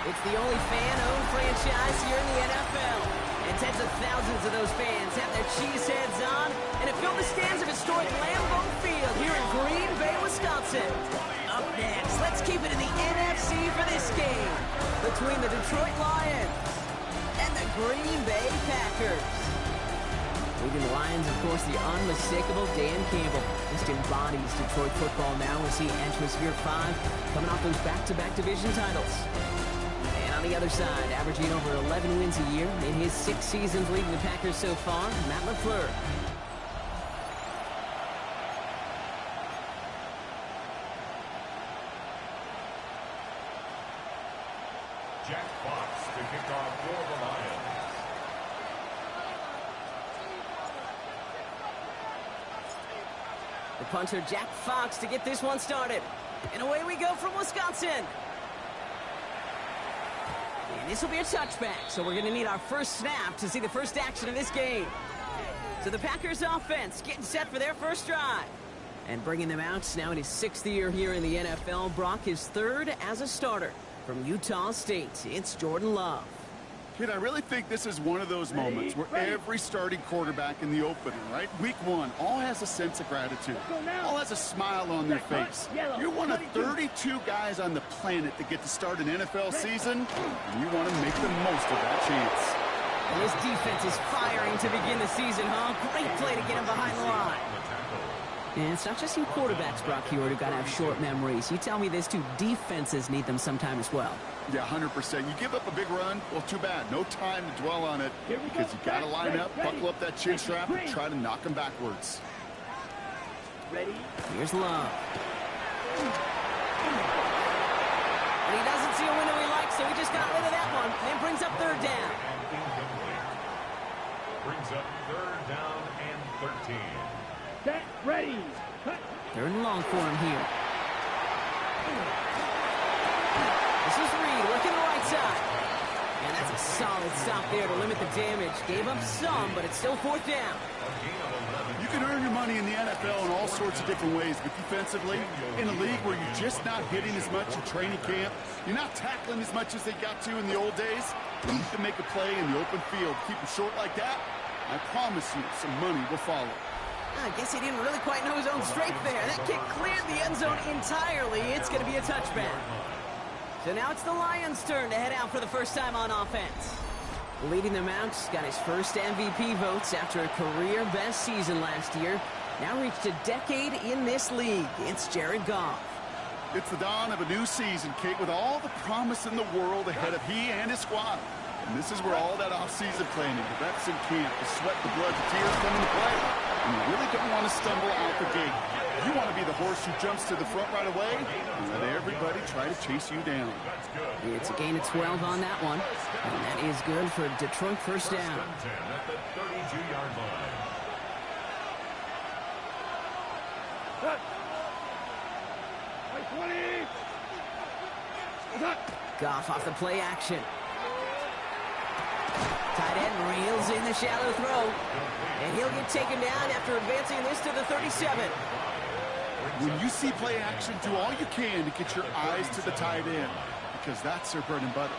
It's the only fan-owned franchise here in the NFL. And tens of thousands of those fans have their cheeseheads on and have filled the stands of historic Lambeau Field here in Green Bay, Wisconsin. Up next, let's keep it in the NFC for this game between the Detroit Lions and the Green Bay Packers. Leading the Lions, of course, the unmistakable Dan Campbell. Just embodies Detroit football now as he enters year 5, coming off those back-to-back division titles. And on the other side, averaging over 11 wins a year in his 6 seasons leading the Packers so far, Matt LaFleur. Jack Fox to kick off for the Lions. The punter, Jack Fox, to get this one started. And away we go from Wisconsin. And this will be a touchback, so we're going to need our first snap to see the first action of this game. So the Packers offense getting set for their first drive. And bringing them out now in his 6th year here in the NFL. Brock, his 3rd as a starter from Utah State. It's Jordan Love. Kid, I really think this is one of those moments where every starting quarterback in the opener, right? Week 1, all has a sense of gratitude. All has a smile on their face. You're one of 32 guys on the planet that get to start an NFL season, and you want to make the most of that chance. And this defense is firing to begin the season, huh? Great play to get him behind the line. And it's not just you quarterbacks, Brock Hewitt, who got to have short memories. You tell me this too, defenses need them sometime as well. Yeah, 100%. You give up a big run, well, too bad. No time to dwell on it because you got to line up, buckle up that chin strap, and try to knock them backwards. Ready? Here's Love. And he doesn't see a window he likes, so he just got rid of that one. And brings up 3rd down. Brings up 3rd down and 13. Get ready. 3rd and long for him here. This is Reed working the right side. And that's a solid stop there to limit the damage. Gave up some, but it's still 4th down. You can earn your money in the NFL in all sorts of different ways, but defensively, in a league where you're just not hitting as much in training camp, you're not tackling as much as they got to in the old days, when you can make a play in the open field, keep them short like that, I promise you some money will follow. I guess he didn't really quite know his own strength there. That kick cleared the end zone entirely. It's going to be a touchback. So now it's the Lions' turn to head out for the first time on offense. Leading them out, got his first MVP votes after a career-best season last year. Now reached a decade in this league. It's Jared Goff. It's the dawn of a new season, Kate, with all the promise in the world ahead of he and his squad. And this is where all that off-season planning, the reps in camp, the sweat, the blood, the tears come into play. And you really don't want to stumble out the gate. You want to be the horse who jumps to the front right away and let everybody try to chase you down. It's a gain of 12 on that one. And that is good for Detroit first down. At the 32-yard line. Goff off the play action. Tight end reels in the shallow throw. And he'll get taken down after advancing this to the 37. When you see play action, do all you can to get your eyes to the tight end, because that's their bread and butter.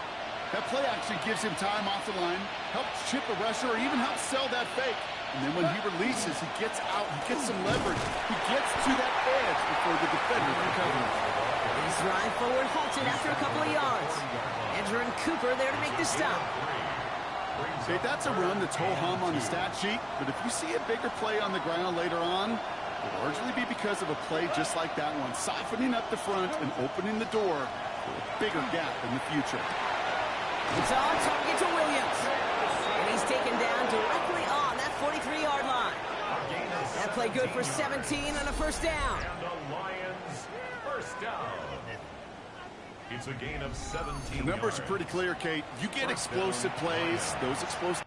That play action gives him time off the line, helps chip a rusher, or even helps sell that fake. And then when he releases, he gets out, he gets some leverage. He gets to that edge before the defender can cover him. His drive forward halted after a couple of yards. Andrew and Cooper there to make the stop. Hey, that's a run that's ho-hum on the stat sheet, but if you see a bigger play on the ground later on, it'll largely be because of a play just like that one, softening up the front and opening the door for a bigger gap in the future. It's on target to Williams. And he's taken down directly on that 43-yard line. That play good for 17 and a first down. And the Lions first down. It's a gain of 17 The numbers yards. are pretty clear, Kate. You get explosive plays, those explosive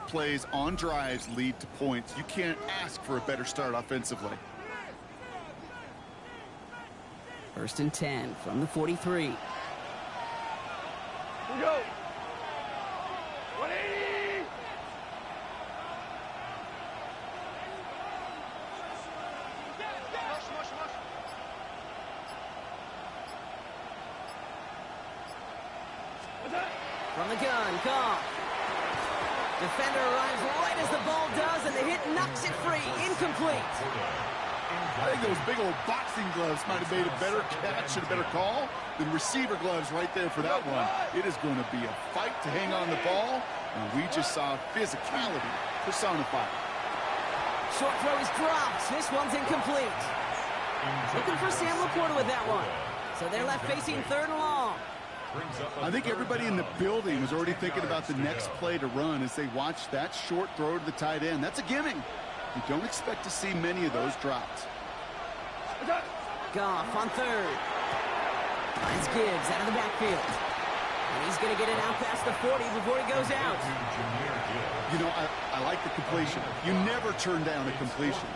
Plays on drives lead to points. You can't ask for a better start offensively. 1st and 10 from the 43. Here we go. 180. From the gun, Goff. Defender arrives right as the ball does, and the hit knocks it free. Incomplete. I think those big old boxing gloves might have made a better catch and a better call than receiver gloves right there for that one. It is going to be a fight to hang on the ball, and we just saw physicality personified. Short throw is dropped. This one's incomplete. Looking for Sam Laporta with that one. So they're left facing 3rd and long. I think everybody in the building was already thinking about the next play to run as they watched that short throw to the tight end. That's a gimme. You don't expect to see many of those dropped. Goff on 3rd. Finds Gibbs out of the backfield. And he's going to get it out past the 40 before he goes out. You know, I like the completion. You never turn down a completion.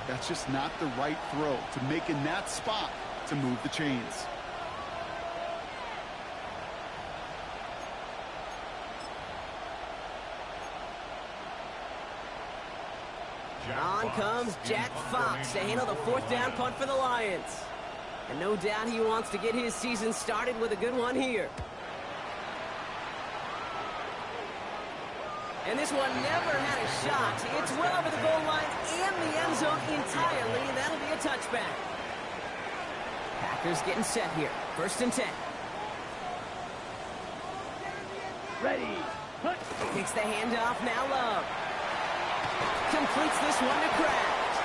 That's just not the right throw to make in that spot to move the chains. On comes Jack Fox to handle the 4th down punt for the Lions. And no doubt he wants to get his season started with a good one here. And this one never had a shot. It's well over the goal line and the end zone entirely, and that'll be a touchback. Packers getting set here. 1st and 10. Ready. Hunt. Takes the handoff, now Love. Completes this one to Kraft.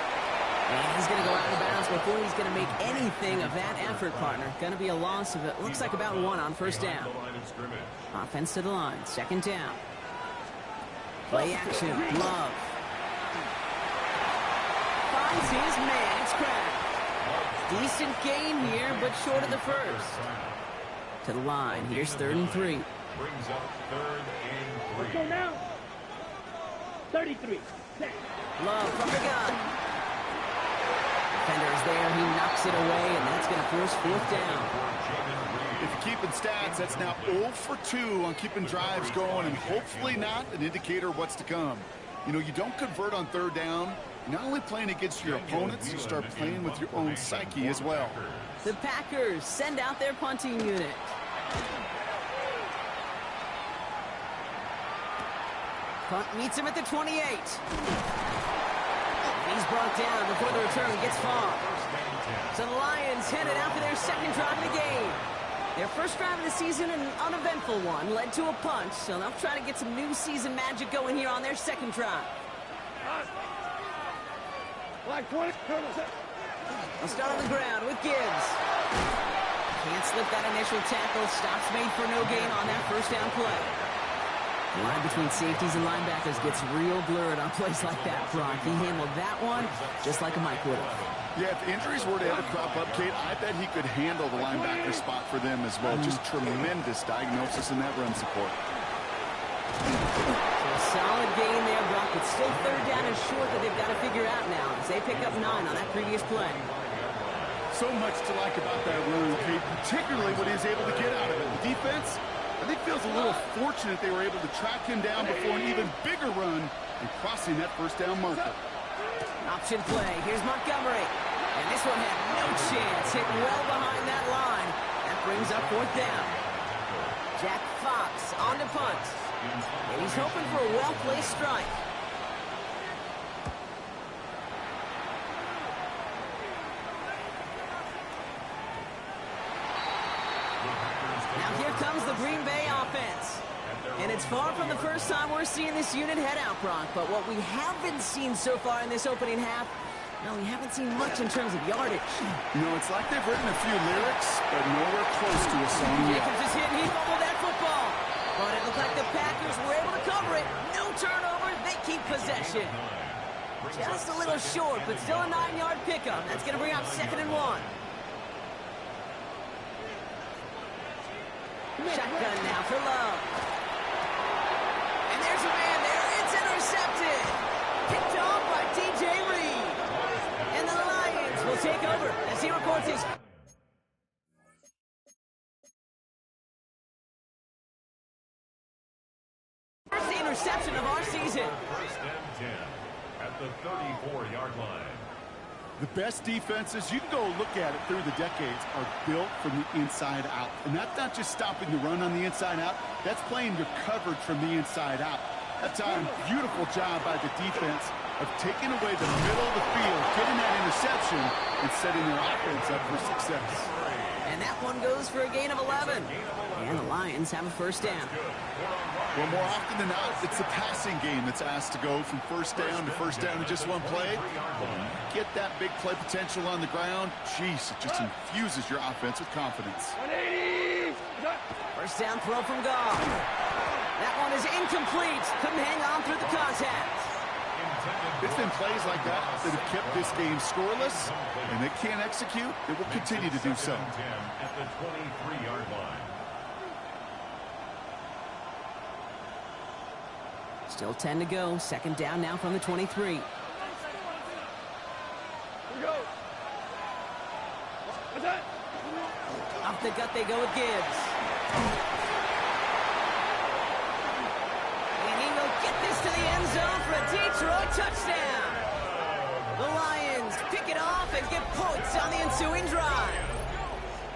And he's going to go out of bounds before he's going to make anything of that effort, partner. Going to be a loss of it. Looks like about 1 on 1st down. Offense to the line. 2nd down. Play action. Love. Finds his man. It's Kraft. Decent gain here, but short of the 1st. To the line. Here's 3rd and 3. Brings up 3rd and 3. Let's go now. 33. Love from the gun. Defender is there. He knocks it away, and that's going to force 4th down. If you're keeping stats, that's now 0 for 2 on keeping drives going, and hopefully not an indicator of what's to come. You know, you don't convert on 3rd down. You're not only playing against your opponents, you start playing with your own psyche as well. The Packers send out their punting unit. Punt meets him at the 28. He's brought down before the return gets far. So the Lions headed out for their 2nd drive of the game. Their 1st drive of the season, an uneventful one, led to a punt. So they'll try to get some new season magic going here on their 2nd drive. Like 20. They'll start on the ground with Gibbs. Can't slip that initial tackle. Stops made for no gain on that 1st down play. The line between safeties and linebackers gets real blurred on plays like that, Brock. He handled that one just like a Mike would have. Yeah, if injuries were to ever crop up, Kate, I bet he could handle the linebacker spot for them as well. Just tremendous diagnosis in that run support. So a solid gain there, Brock. It's still 3rd down and short that they've got to figure out now as they pick up 9 on that previous play. So much to like about that run, Kate, particularly what he's able to get out of it. The defense, I think, feels a little fortunate they were able to track him down before an even bigger run and crossing that 1st down marker. Option play. Here's Montgomery. And this one had no chance. Hit well behind that line. That brings up 4th down. Jack Fox on to punt. And he's hoping for a well-placed strike. Now here comes the Green Bay offense. And it's far from the first time we're seeing this unit head out, Brock. But what we haven't seen so far in this opening half, no, we haven't seen much in terms of yardage. No, it's like they've written a few lyrics, but nowhere close to a song yet. Jacobs is hit, and he fumbled that football. But it looked like the Packers were able to cover it. No turnover, they keep possession. Just a little short, but still a 9-yard pickup. That's going to bring up 2nd and 1. Shotgun now for Love. And there's a man there. It's take over as he records his first interception of our season. First and 10 at the 34-yard line. The best defenses, you can go look at it through the decades, are built from the inside out. And that's not just stopping the run on the inside out. That's playing your coverage from the inside out. That time, beautiful job by the defense of taking away the middle of the field, getting that interception, and setting their offense up for success. And that one goes for a gain of 11. And the Lions have a first down. Well, more often than not, it's the passing game that's asked to go from first down in just one play. Get that big play potential on the ground. Jeez, it just infuses your offense with confidence. 180. First down throw from Goff. That one is incomplete. Couldn't hang on through the contact. It's been plays like that that have kept this game scoreless, and they can't execute. It will continue to do so. At the 23-yard line. Still 10 to go. Second down now from the 23. Here we go. What's that? Off the gut they go with Gibbs. And he will get this to the end zone for a Detroit touchdown. The Lions pick it off and get points on the ensuing drive.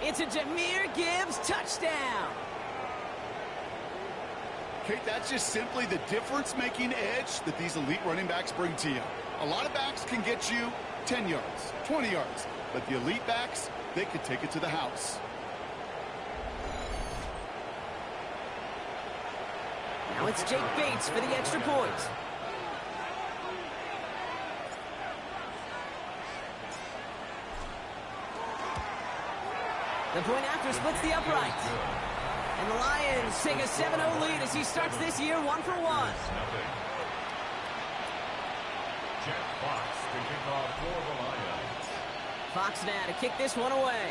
It's a Jahmyr Gibbs touchdown. Kate, that's just simply the difference-making edge that these elite running backs bring to you. A lot of backs can get you 10 yards, 20 yards, but the elite backs, they can take it to the house. Now it's Jake Bates for the extra point. The point after splits the upright. And the Lions take a 7-0 lead as he starts this year 1-for-1. Jack Fox to kick off for the Lions. Fox now to kick this one away.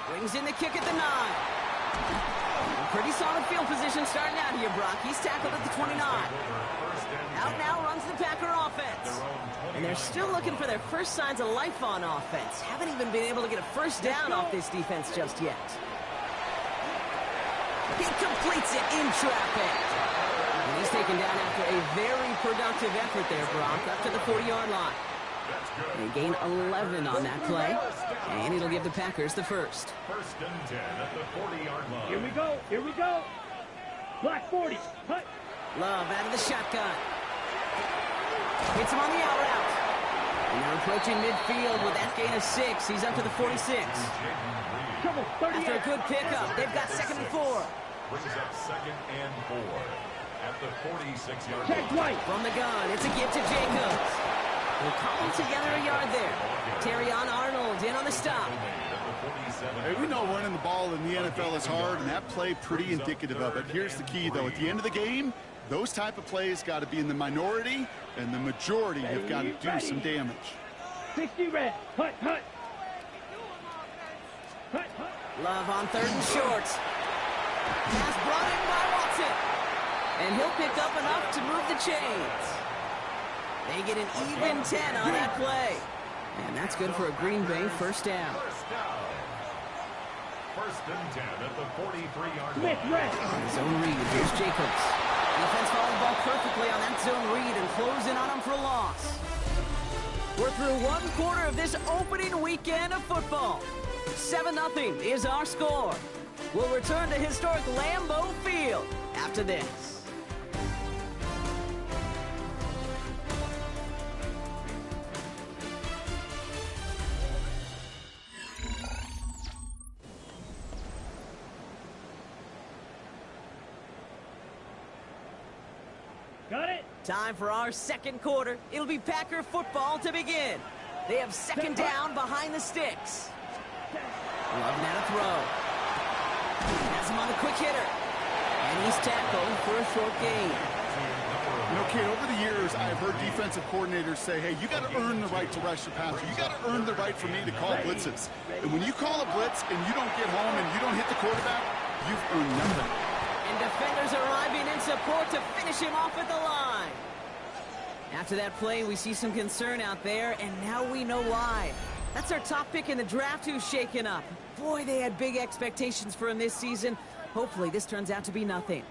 Brings in the kick at the 9. Pretty solid field position starting out here, Brock. He's tackled at the 29. Out now runs the Packer offense. And they're still looking for their first signs of life on offense. Haven't even been able to get a first down off this defense just yet. He completes it in traffic. And he's taken down after a very productive effort there, Brock, up to the 40-yard line. They gain 11 on that play, and it'll give the Packers the first. First and 10 at the 40-yard line. Here we go. Here we go. Black 40. Hut. Love out of the shotgun. Hits him on the out route. And they're approaching midfield with that gain of 6. He's up to the 46. Trouble. 38. After a good pickup, they've got 2nd and 4. Brings up 2nd and 4 at the 46-yard Check line. right. From the gun, it's a give to Jacobs. We'll cobble together a yard there. Terrion Arnold in on the stop. Hey, we know running the ball in the NFL is hard, and that play pretty indicative of it. Here's the key, though. At the end of the game, those type of plays got to be in the minority, and the majority have got to do some damage. 60 red. Hut. Hut. Hut. Hut. Love on 3rd and short. Pass brought in by Watson. And he'll pick up enough to move the chains. They get an even 10 on that play. And that's good for a Green Bay first down. First and 10 at the 43-yard Smith line. red. Zone read, here's Jacobs. Defense following the ball perfectly on that zone read and closing on him for a loss. We're through one quarter of this opening weekend of football. 7-0 is our score. We'll return to historic Lambeau Field after this. Got it. Time for our second quarter. It'll be Packer football to begin. They have 2nd down behind the sticks. Love now to throw. Has him on the quick hitter. And he's tackled for a short gain. You know, Kate, over the years, I've heard defensive coordinators say, hey, you got to earn the right to rush the passer. You got to earn the right for me to call blitzes. And when you call a blitz and you don't get home and you don't hit the quarterback, you've earned nothing. And defenders arriving in support to finish him off at the line. After that play, we see some concern out there, and now we know why. That's our top pick in the draft who's shaken up. Boy, they had big expectations for him this season. Hopefully this turns out to be nothing.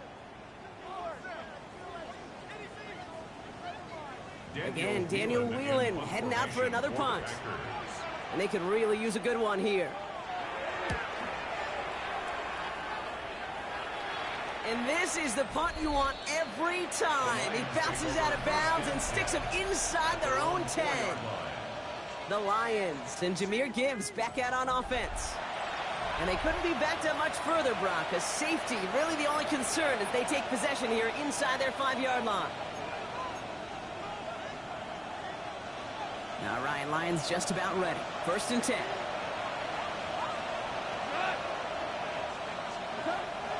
Again, Daniel Whelan heading out for another punt. And they could really use a good one here. And this is the punt you want every time. He bounces out of bounds and sticks them inside their own 10. The Lions and Jahmyr Gibbs back out on offense. And they couldn't be backed up much further, Brock. A safety, really the only concern as they take possession here inside their 5-yard line. All right, Lions just about ready. 1st and 10.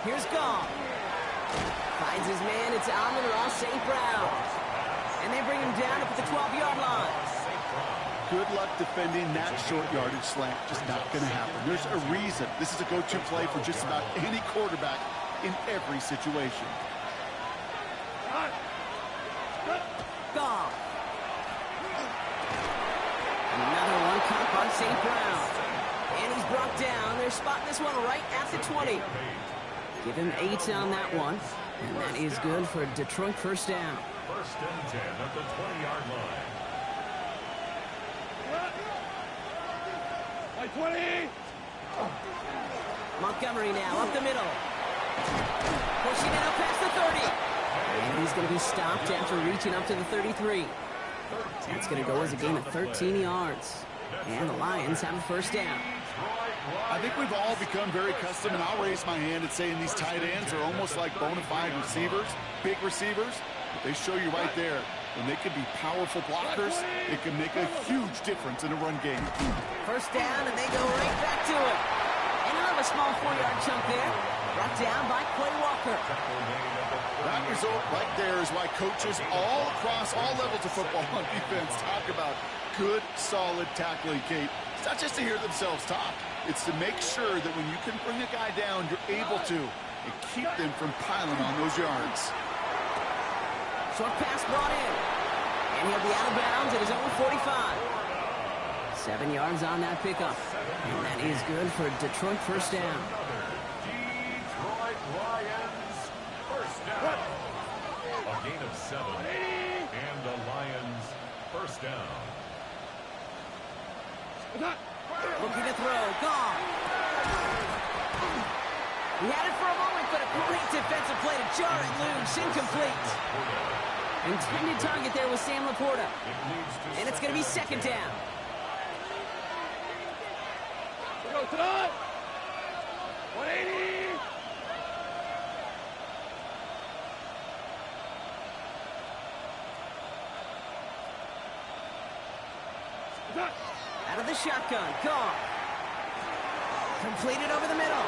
Here's Goff. Finds his man. It's Amon-Ra St. Brown. And they bring him down up at the 12-yard line. Good luck defending that short yardage slant. Just not going to happen. There's a reason. This is a go-to play for just about any quarterback in every situation. Goff. Another one caught by St. Brown. And he's brought down. They're spotting this one right at the 20. Give him 8 on that one. And that is good for a Detroit 1st down. 1st and 10 at the 20-yard line. 20! Montgomery now up the middle. Pushing it up past the 30. And he's going to be stopped after reaching up to the 33. That's going to go as a gain of 13 yards. And the Lions have a 1st down. I think we've all become very accustomed, and I'll raise my hand and say these tight ends are almost like bona fide receivers, big receivers. But they show you right there, when they can be powerful blockers, it can make a huge difference in a run game. 1st down, and they go right back to it. And another small 4-yard chunk there. Brought down by Quay Walker. That result right there is why coaches all across all levels of football on defense talk about good, solid tackling, Kate. It's not just to hear themselves talk. It's to make sure that when you can bring a guy down, you're able to, and keep them from piling on those yards. Short pass brought in. And he'll be out of bounds at his own 45. 7 yards on that pickup. And that is good for a Detroit 1st down. Detroit Lions 1st down. A gain of 7. And the Lions 1st down. Looking to throw. Gone. He had it for a moment, but a great defensive play to jar it loose. Incomplete. Intended target there was Sam Laporta. And it's going to be 2nd down. Go to the 180! Out of the shotgun. Gone. Completed over the middle.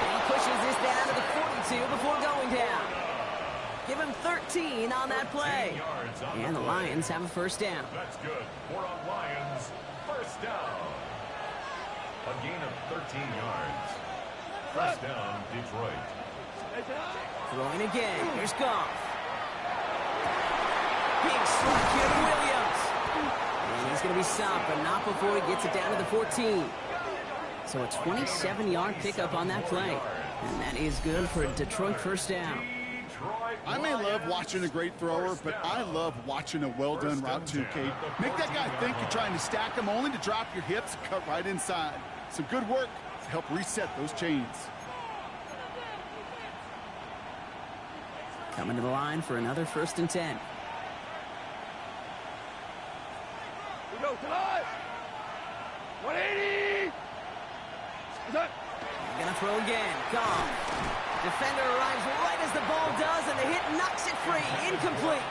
And he pushes this down to the 42 before going down. Give him 13 on that play. And the Lions have a 1st down. That's good for a Lions 1st down. A gain of 13 yards. 1st down, Detroit. Throwing again. Here's Goff. Big slap here to Williams. And he's going to be stopped, but not before he gets it down to the 14. So a 27-yard pickup on that play. And that is good for a Detroit 1st down. I may love watching a great thrower, but I love watching a well-done route too, Kate. Make that guy think you're trying to stack him only to drop your hips and cut right inside. Some good work to help reset those chains. Coming to the line for another 1st and 10. We go tonight! 180! They're going to throw again. Gone. Defender arrives right as the ball does, and the hit knocks it free. Incomplete.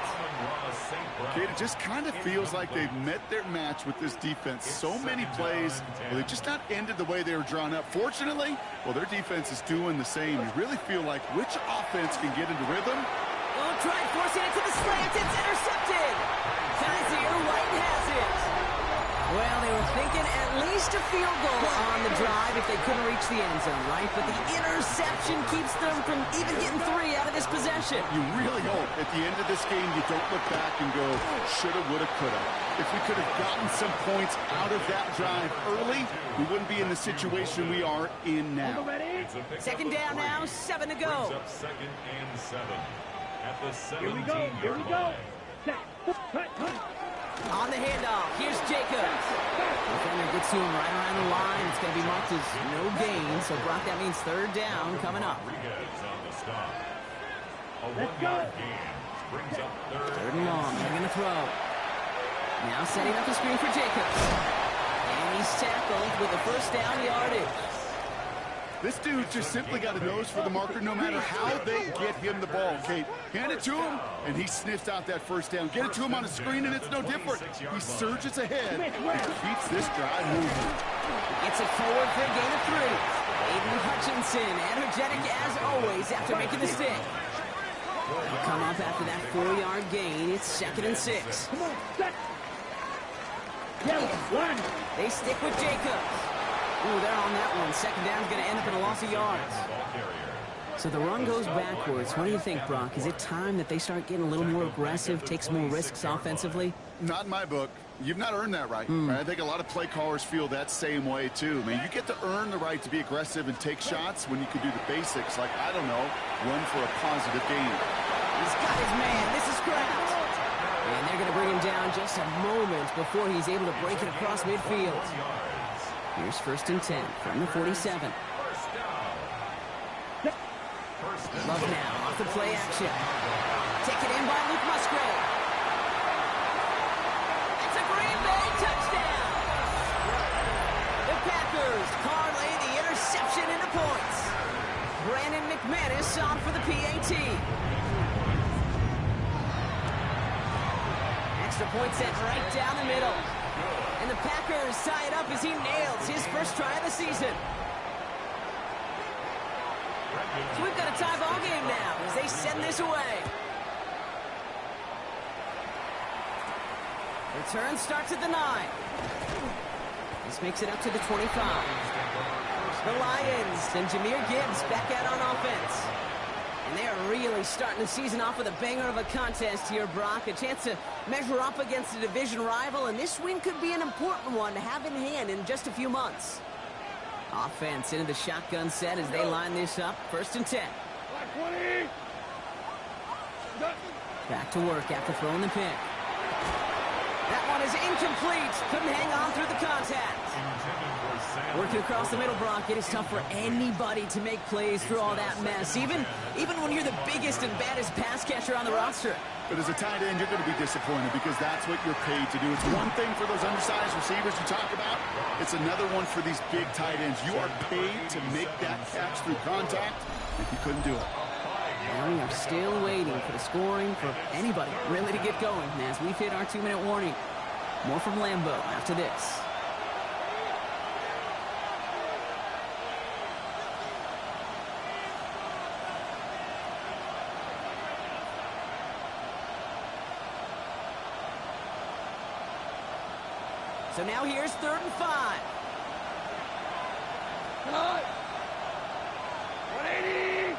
Kate, it just kind of feels like they've met their match with this defense. So many plays, well, they've just not ended the way they were drawn up. Fortunately, well, their defense is doing the same. You really feel like which offense can get into rhythm? Don't try forcing it to the slant. It's intercepted. Kaiser White has it. Well, they were thinking at least a field goal on the drive if they couldn't reach the end zone, right? But the interception interception keeps them from even getting 3 out of this possession. You really hope at the end of this game you don't look back and go, shoulda, woulda, coulda. If we could have gotten some points out of that drive early, we wouldn't be in the situation we are in now. Second down now, 7 to go. Brings up 2nd and 7 at the 17-yard Here we go. line. On the handoff, here's Jacobs. Defender gets to him right around the line. It's going to be marked as no gain. So, Brock, that means 3rd down coming up. Rodriguez on the stop. A 1-yard gain brings up 3rd and long. They're going to throw. Now setting up the screen for Jacobs. And he's tackled with a 1st down yardage. This dude just simply got a nose for the marker no matter how they get him the ball, Kate. Hand it to him, and he sniffs out that 1st down. Get it to him on a screen, and it's no different. He surges ahead and keeps this drive moving. Gets it forward for a gain of 3. Aiden Hutchinson, energetic as always after making the stick. They'll come up after that 4-yard gain. It's 2nd and 6. Come on, set. One. They stick with Jacobs. Ooh, they're on that one. 2nd down's going to end up in a loss of yards. So the run goes backwards. What do you think, Brock? Is it time that they start getting a little more aggressive, take some more risks offensively? Not in my book. You've not earned that right. I think a lot of play callers feel that same way, too. I mean, you get to earn the right to be aggressive and take shots when you can do the basics, like, I don't know, run for a positive gain. He's got his man. This is Kraft. And they're going to bring him down just a moment before he's able to break it across midfield. Here's 1st and 10 from the 47. Love now off the play action. Taken in by Luke Musgrave. It's a Green Bay touchdown. The Packers parlay the interception into points. Brandon McManus on for the PAT. Extra point sent right down the middle. And the Packers tie it up as he nails his 1st try of the season. So we've got a tie ball game now as they send this away. Return starts at the 9. This makes it up to the 25. The Lions and Jahmyr Gibbs back out on offense. And they are really starting the season off with a banger of a contest here, Brock. A chance to measure up against a division rival, and this win could be an important one to have in hand in just a few months. Offense into the shotgun set as they line this up. 1st and 10. Back to work after throwing the pick. That one is incomplete. Couldn't hang on through the contact. Working across the middle, Brock. It is tough for anybody to make plays through all that mess, even when you're the biggest and baddest pass catcher on the roster. But as a tight end, you're going to be disappointed because that's what you're paid to do. It's one thing for those undersized receivers you talk about. It's another one for these big tight ends. You are paid to make that catch through contact, and you couldn't do it. And we are still waiting for the scoring for anybody really to get going as we've hit our 2-minute warning. More from Lambeau after this. So now here's 3rd and 5. 180.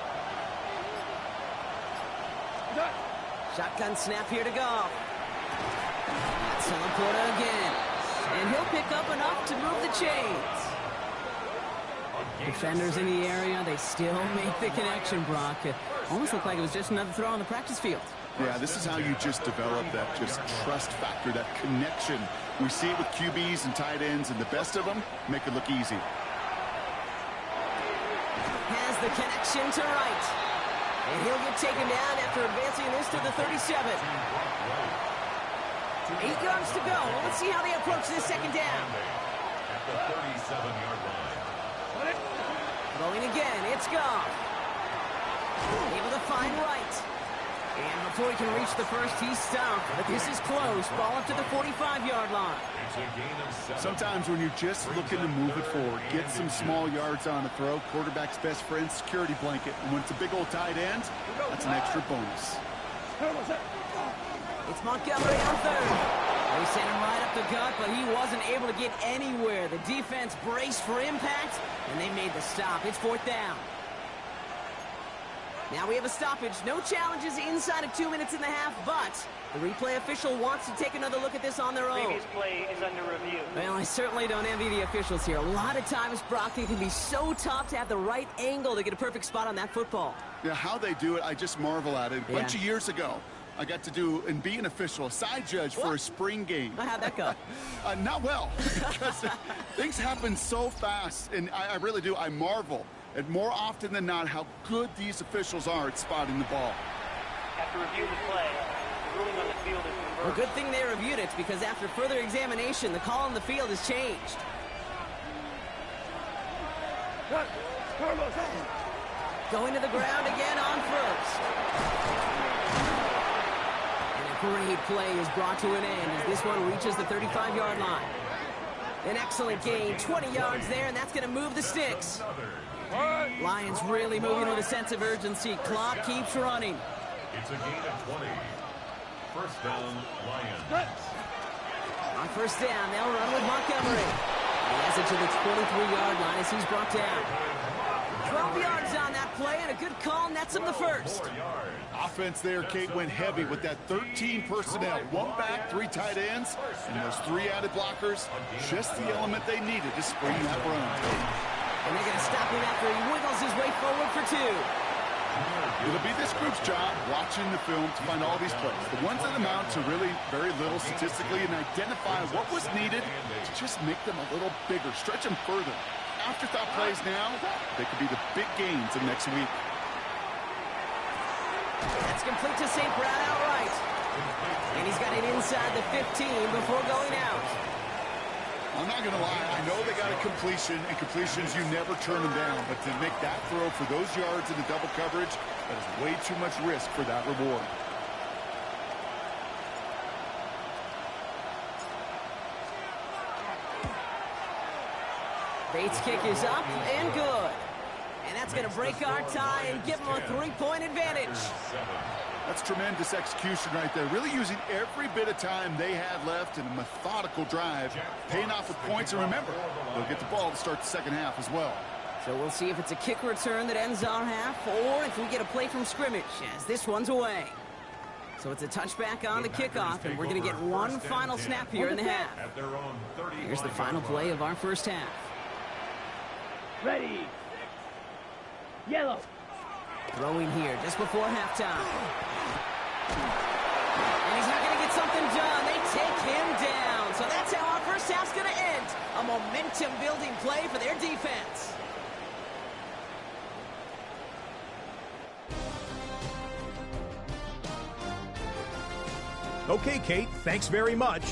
Shotgun snap here to go. That's Laporta again. And he'll pick up enough to move the chains. Defenders in the area, they still make the connection, Brock. It almost looked like it was just another throw on the practice field. Yeah, this is how you just develop that just trust factor, that connection. We see it with QBs and tight ends, and the best of them make it look easy. Has the connection to right. And he'll get taken down after advancing this to the 37. 8 yards to go. Let's see how they approach this 2nd down. At the 37-yard line. Going again, it's Goff. Able to find right. And before he can reach the 1st, he's stopped. But this is close. Ball up to the 45-yard line. It's a gain of 7. Sometimes when you're just looking to move it forward, get some small yards on a throw, quarterback's best friend, security blanket. And when it's a big old tight end, that's an extra bonus. It's Montgomery on 3rd. They sent him right up the gut, but he wasn't able to get anywhere. The defense braced for impact, and they made the stop. It's 4th down. Now we have a stoppage. No challenges inside of 2 minutes and a half, but the replay official wants to take another look at this on their own. Previous play is under review. Well, I certainly don't envy the officials here. A lot of times, Brock, it can be so tough to have the right angle to get a perfect spot on that football. Yeah, how they do it, I just marvel at it. A bunch of years ago, I got to do and be an official, a side judge for a spring game. How'd that go? Not well, because things happen so fast, and I really do. I marvel at more often than not how good these officials are at spotting the ball. After reviewing the play, the ruling on the field is reversed. Well, good thing they reviewed it, because after further examination, the call on the field has changed. Going to the ground again on first. And a great play is brought to an end as this one reaches the 35-yard line. An excellent gain, 20 yards there, and that's going to move the sticks. Lions really moving with a sense of urgency. Clock keeps running. It's a gain of 20. First down, Lions. On first down, they'll run with Montgomery. He has it to the 23-yard line as he's brought down. 12 yards on that play, and a good call nets him the first. Offense there, Kate, went heavy with that 13 personnel. One back, 3 tight ends, and those 3 added blockers. Just the element they needed to spring that run. And they're going to stop him after he wiggles his way forward for 2. It'll be this group's job watching the film to find all these plays. The ones that amount to really very little statistically and identify what was needed to just make them a little bigger, stretch them further. Afterthought plays now, they could be the big gains of next week. That's complete to St. Brown outright. And he's got it inside the 15 before going out. I'm not going to lie, I know they got a completion, and completions, you never turn them down. But to make that throw for those yards in the double coverage, that is way too much risk for that reward. Bates' kick is up and good. And that's going to break our tie and give them a 3-point advantage. That's tremendous execution right there. Really using every bit of time they had left in a methodical drive, paying off with points. And remember, they'll get the ball to start the second half as well. So we'll see if it's a kick return that ends our half, or if we get a play from scrimmage, as this one's away. So it's a touchback on the kickoff, and we're going to get one final snap here in the half. Here's the final play of our first half. Ready. Yellow. Throwing here just before halftime. And he's not going to get something done. They take him down. So that's how our first half's going to end. A momentum-building play for their defense. Okay, Kate, thanks very much.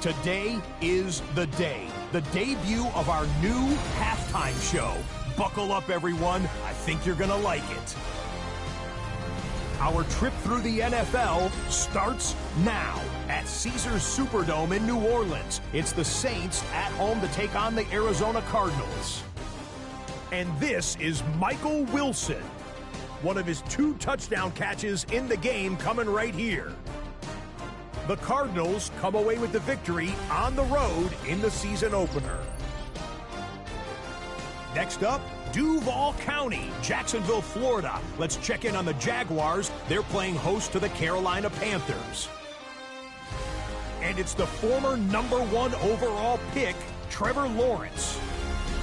Today is the day. The debut of our new halftime show. Buckle up, everyone. I think you're going to like it. Our trip through the NFL starts now at Caesars Superdome in New Orleans. It's the Saints at home to take on the Arizona Cardinals. And this is Michael Wilson. One of his 2 touchdown catches in the game coming right here. The Cardinals come away with the victory on the road in the season opener. Next up, Duval County, Jacksonville, Florida. Let's check in on the Jaguars. They're playing host to the Carolina Panthers. And it's the former #1 overall pick, Trevor Lawrence.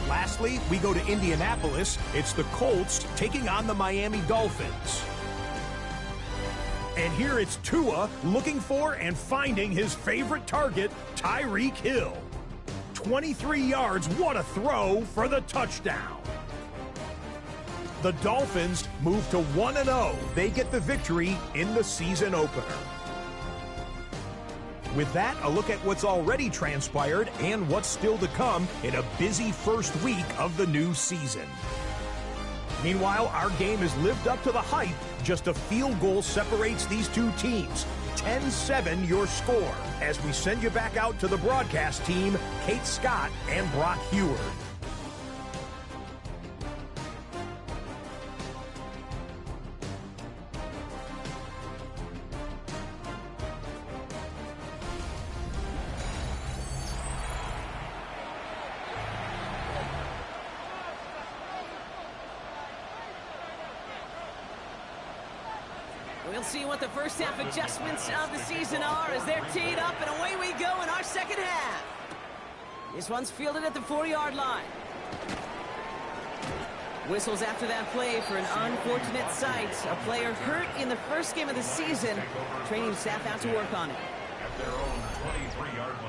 Lastly, we go to Indianapolis. It's the Colts taking on the Miami Dolphins. And here it's Tua looking for and finding his favorite target, Tyreek Hill. 23 yards, what a throw for the touchdown. The Dolphins move to 1-0. They get the victory in the season opener. With that, a look at what's already transpired and what's still to come in a busy first week of the new season. Meanwhile, our game has lived up to the hype. Just a field goal separates these two teams. 10-7 your score. As we send you back out to the broadcast team, Kate Scott and Brock Heward. We'll see what the first half adjustments of the season are as they're teed up, and away we go in our second half. This one's fielded at the 40-yard line. Whistles after that play for an unfortunate sight. A player hurt in the first game of the season. Training staff out to work on it. At their own 23-yard line.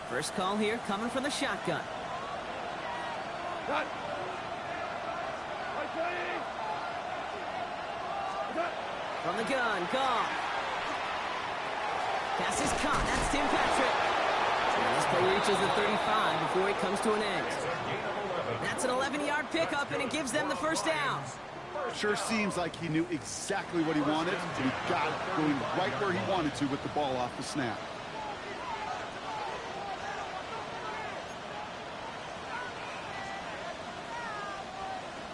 First call here coming from the shotgun. Cut. From the gun, Goff. Pass is caught. That's Tim Patrick. And this play reaches the 35 before it comes to an end. That's an 11-yard pickup, and it gives them the first down. Sure seems like he knew exactly what he wanted, and he got it going right where he wanted to with the ball off the snap.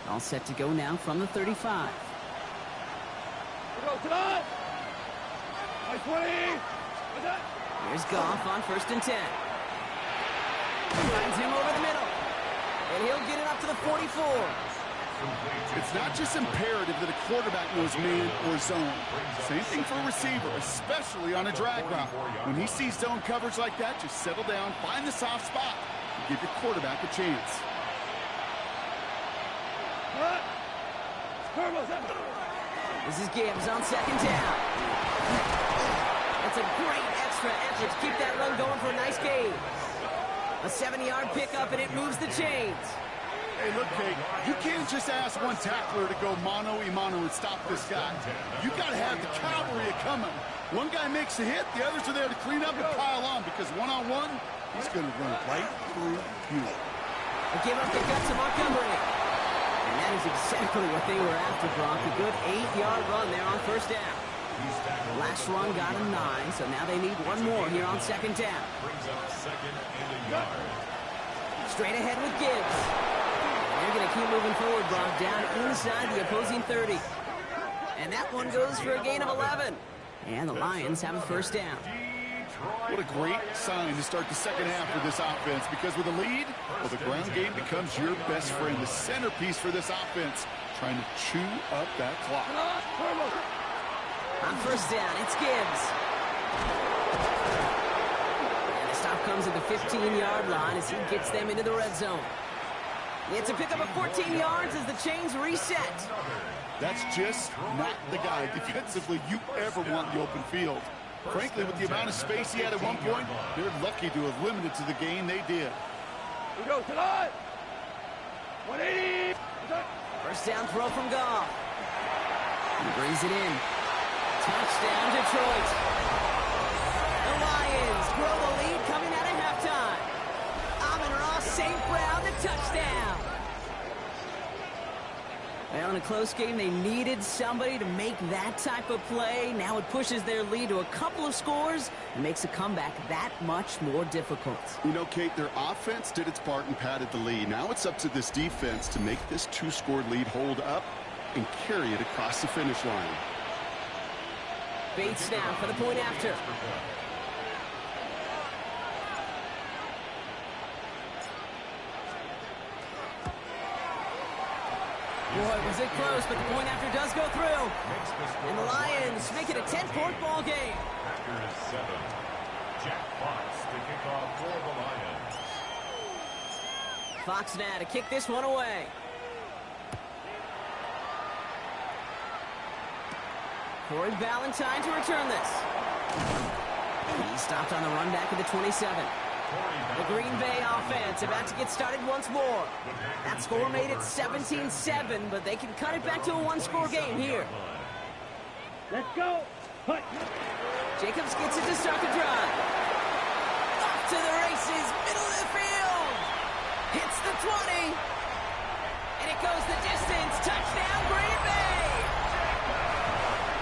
All set to go now from the 35. Here's Goff on 1st and 10. Finds him over the middle. And he'll get it up to the 44. It's not just imperative that a quarterback knows man or zone. Same thing for a receiver, especially on a drag route. When he sees zone coverage like that, just settle down, find the soft spot, and give your quarterback a chance. This is Gibbs on 2nd down. That's a great extra effort to keep that run going for a nice gain. A 70-yard pickup, and it moves the chains. Hey, look, Kate, you can't just ask one tackler to go mano-a-mano and stop this guy. You got to have the cavalry coming. One guy makes a hit, the others are there to clean up and pile on, because one-on-one, he's going to run right through you. They give up the guts of Montgomery. And that is exactly what they were after, Brock. A good 8-yard run there on 1st down. Last run got a 9, so now they need one more here on 2nd down. Straight ahead with Gibbs. They're going to keep moving forward, Brock, down inside the opposing 30. And that one goes for a gain of 11. And the Lions have a 1st down. What a great sign to start the second half for this offense, because with a lead, well, the ground game becomes your best friend, the centerpiece for this offense, trying to chew up that clock. On 1st down, it's Gibbs. And the stop comes at the 15-yard line as he gets them into the red zone. It's a pickup of 14 yards as the chains reset. That's just not the guy defensively you ever want in the open field. Frankly, with the amount of space he had at one point, they're lucky to have limited to the gain they did. We go tonight. 180. 1st down throw from Goff. He brings it in. Touchdown, Detroit. The Lions grow the lead coming out of halftime. Amon-Ra St. Brown, the touchdown. Well, in a close game, they needed somebody to make that type of play. Now it pushes their lead to a couple of scores and makes a comeback that much more difficult. You know, Kate, their offense did its part and padded the lead. Now it's up to this defense to make this 2-score lead hold up and carry it across the finish line. Bates now for the point after. Boy, was it close, but the point after does go through. And the Lions make it a 10-point ball game. Packers 7. Jack Fox to kick off for the Lions. Fox now to kick this one away. Corey Valentine to return this. He stopped on the run back at the 27. The Green Bay offense about to get started once more. That score made it 17-7, but they can cut it back to a one-score game here. Let's go. Hut. Jacobs gets it to start the drive. Off to the races, middle of the field. Hits the 20. And it goes the distance. Touchdown, Green Bay.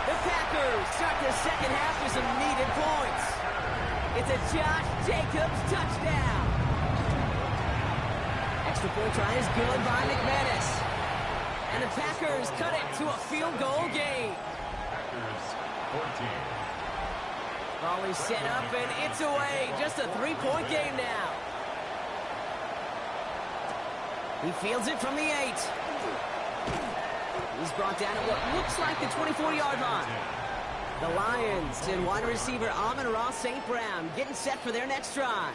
The Packers start the second half with some needed points. It's a Josh Jacobs touchdown. Extra extra point try is good by McManus. And the Packers cut it to a field goal game. Packers 14. Ball is set up, and it's away. Just a 3-point game now. He fields it from the 8. He's brought down at what looks like the 24-yard line. The Lions and wide receiver Amon-Ra St. Brown getting set for their next drive.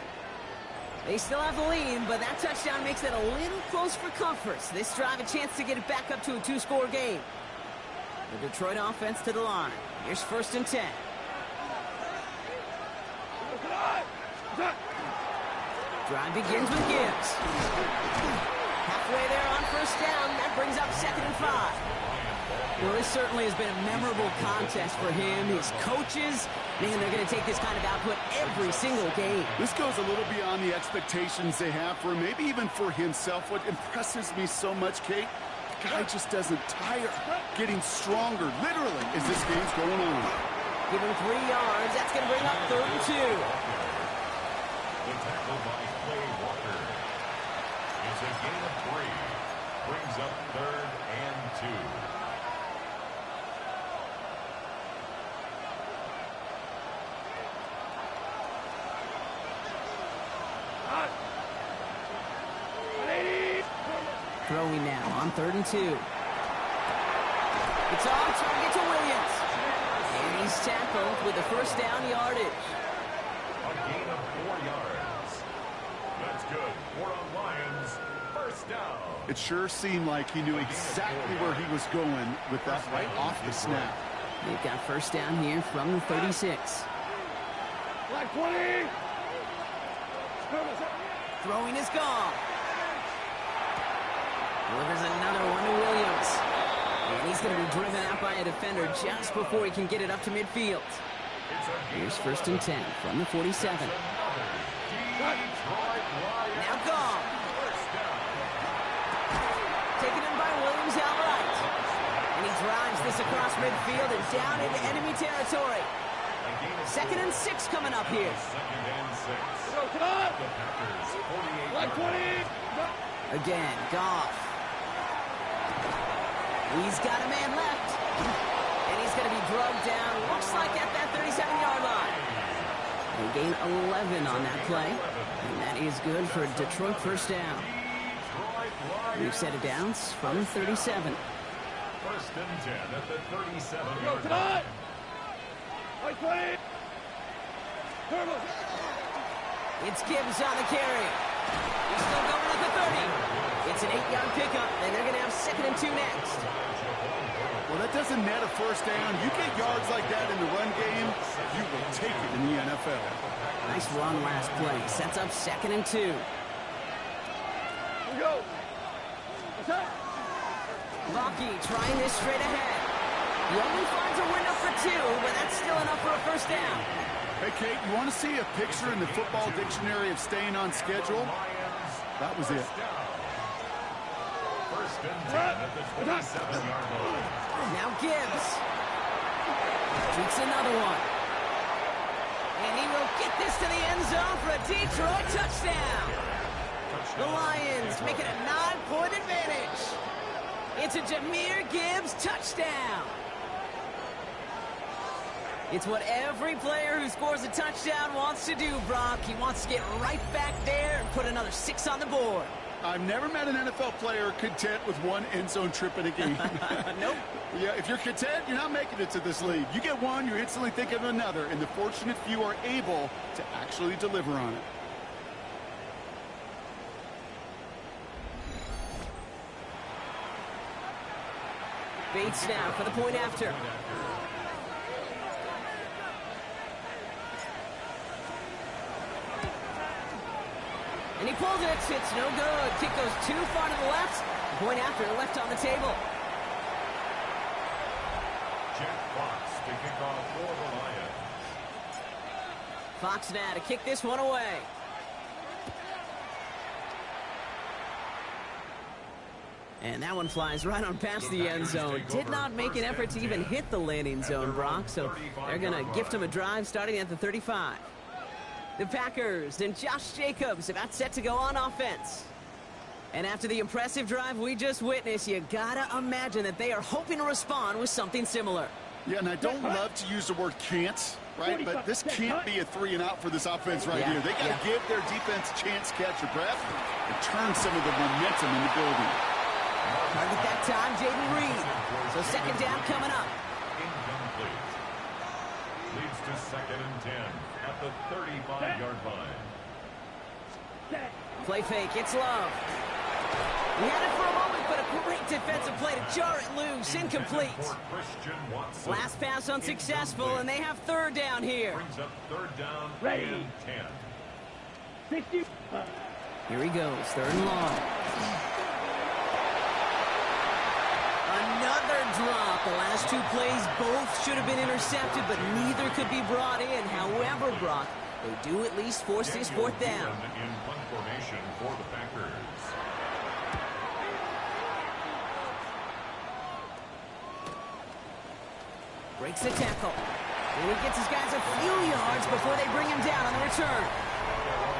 They still have the lead, but that touchdown makes it a little close for comfort. So this drive a chance to get it back up to a 2-score game. The Detroit offense to the line. Here's 1st and 10. Drive begins with Gibbs. Halfway there on 1st down. That brings up 2nd and 5. Well, this certainly has been a memorable contest for him. His coaches, man, they're going to take this kind of output every single game. This goes a little beyond the expectations they have for him, maybe even for himself. What impresses me so much, Kate, the guy just doesn't tire. Getting stronger, literally, as this game's going on. Give him 3 yards. That's going to bring up 3rd and 2. The tackle by Clay Walker. It's a gain of 3. Brings up 3rd and 2. Throwing now on 3rd and 2. It's on target to Williams. And he's tackled with the 1st down yardage. A gain of 4 yards. That's good. 4 on Lions. 1st down. It sure seemed like he knew exactly where he was going with that right off the snap. They've got 1st down here from the 36. Black 20. Throwing is gone. Delivers another one to Williams. And he's going to be driven out by a defender just before he can get it up to midfield. Here's 1st and 10 from the 47. Now gone. Taken in by Williams outright. And he drives this across midfield and down into enemy territory. 2nd and 6 coming up here. 2nd and 6. Black 20. Again, Goff. He's got a man left. And he's going to be drugged down, looks like at that 37-yard line. They gain 11 on that play. And that is good for Detroit 1st down. We've set it down from 37. 1st and 10 at the 37-yard line. It's Gibbs on the carry. He's still going at the 30. It's an 8-yard pickup, and they're going to have 2nd and 2 next. Well, that doesn't net a 1st down. You get yards like that in the run game, you will take it in the NFL. Nice run last play. Sets up 2nd and 2. Here we go. Rocky trying this straight ahead. He only finds a window for 2, but that's still enough for a 1st down. Hey, Kate, you want to see a picture in the football dictionary of staying on schedule? That was it. 1st and 10 at the 27-yard line. Now Gibbs. Shoots another one. And he will get this to the end zone for a Detroit touchdown. The Lions make it a 9-point advantage. It's a Jahmyr Gibbs touchdown. It's what every player who scores a touchdown wants to do, Brock. He wants to get right back there and put another 6 on the board. I've never met an NFL player content with one end zone trip in a game. Nope. Yeah, if you're content, you're not making it to this league. You get one, you're instantly thinking of another, and the fortunate few are able to actually deliver on it. Bates now for the point after. And he pulls it. It's no good. Kick goes too far to the left. Point after left on the table. Jack Fox to kick off for the Lions. Fox now to kick this one away. And that one flies right on past the end zone. Did not make an effort to even hit the landing zone, Brock. So they're going to gift him a drive starting at the 35. The Packers and Josh Jacobs about set to go on offense. And after the impressive drive we just witnessed, you gotta imagine that they are hoping to respond with something similar. Yeah, and I don't love to use the word can't, right? But this can't be a 3-and-out for this offense right here. They got to give their defense a chance to catch their breath and turn some of the momentum in the building. Target that time, Jaden Reed. So second down coming up. Incomplete. Leads to 2nd and 10 at the 35-yard line. Play fake, it's Love. We had it for a moment, but a great defensive play to jar it loose. Incomplete. Last pass unsuccessful, and they have third down here. Brings up third down Ready. and 10. 60. Here he goes, third and long. Another drop. The last two plays both should have been intercepted, but neither could be brought in. However, Brock, they do at least force this fourth down. In punt formation for the Packers. Breaks the tackle. And he gets his guys a few yards before they bring him down on the return.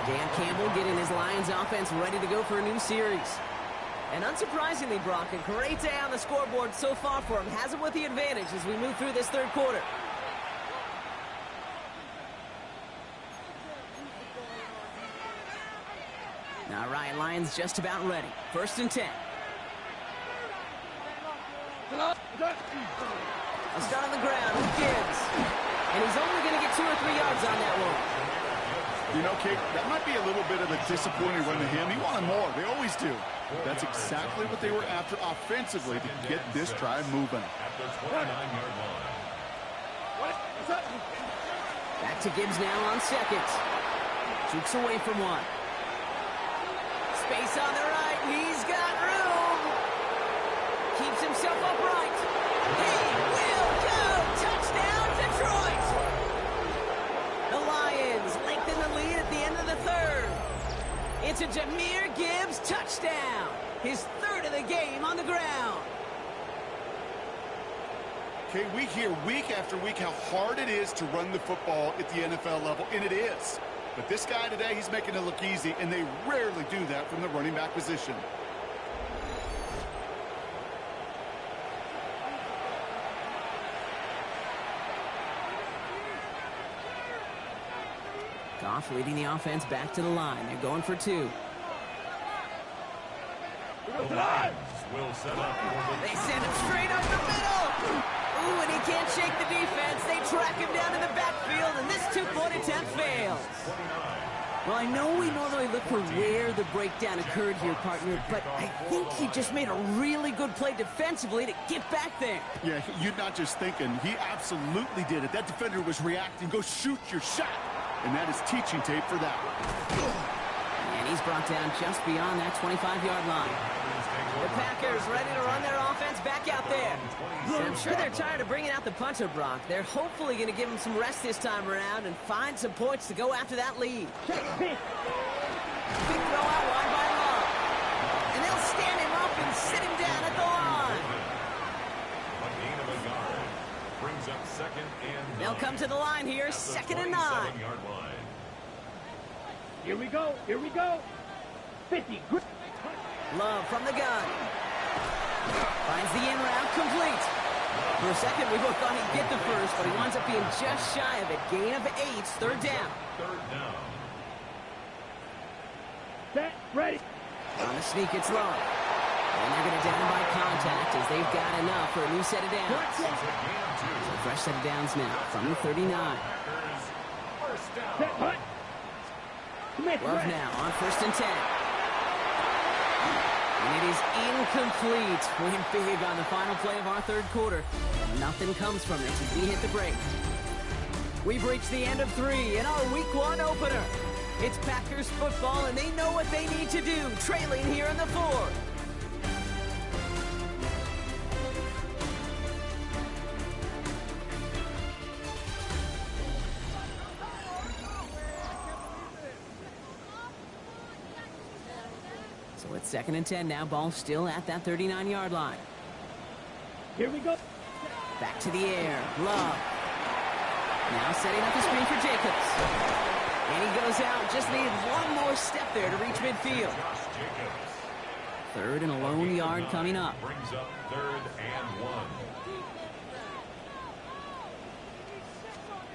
Dan Campbell getting his Lions offense ready to go for a new series. And unsurprisingly, Brock, a great day on the scoreboard so far for him. Has him with the advantage as we move through this third quarter. All right, Lions just about ready. 1st and 10. A start on the ground with Gibbs. And he's only going to get 2 or 3 yards on that one. You know, Kate, that might be a little bit of a disappointing run to him. He wanted more. They always do. That's exactly what they were after offensively to get this drive moving. At the 29-yard line. Back to Gibbs now on second. Jukes away from one. Space on the right. He's got room. Keeps himself upright. He will go. Touchdown, Detroit. The Lions lengthen the lead at the end of the third. It's a Jahmyr Gibbs touchdown. His 3rd of the game on the ground. Okay, we hear week after week how hard it is to run the football at the NFL level, and it is. But this guy today, he's making it look easy, and they rarely do that from the running back position. Goff leading the offense back to the line. They're going for 2. The Lions will set up for the They send him straight up the middle. Ooh, and he can't shake the defense. They track him down in the backfield, and this 2-point attempt fails. Well, I know we normally look for where the breakdown occurred here, partner, but I think he just made a really good play defensively to get back there. Yeah, you're not just thinking. He absolutely did it. That defender was reacting. Go shoot your shot. And that is teaching tape for that. And he's brought down just beyond that 25-yard line. The Packers ready to run their offense back out there. And I'm sure they're tired of bringing out the punter, Brock. They're hopefully going to give him some rest this time around and find some points to go after that lead. Big throw out wide by Love. And they'll stand him up and sit him down at the line. A gain of a yard. Brings up 2nd and 9. They'll come to the line here, 2nd and 9. 27-yard line. Here we go. Here we go. 50. Love from the gun. Finds the in route complete. For a second, we both thought he'd get the first, but he winds up being just shy of it. Gain of 8, 3rd down. 3rd down. Set. Ready. On the sneak, it's Love. And they're going to down by contact as they've got enough for a new set of downs. It's a gain of 2. So fresh set of downs now from the 39. Packers, first down. Set. Hut. Smith. Love Ready. now on 1st and 10. And it is incomplete. Win big on the final play of our third quarter. And nothing comes from it as we hit the break. We've reached the end of 3 in our Week 1 opener. It's Packers football, and they know what they need to do, trailing here in the 4th. So it's 2nd and 10 now. Ball still at that 39-yard line. Here we go. Back to the air. Love. Now setting up the screen for Jacobs. And he goes out. Just needed one more step there to reach midfield. Josh Jacobs. Third and a lone yard coming up. Brings up 3rd and 1.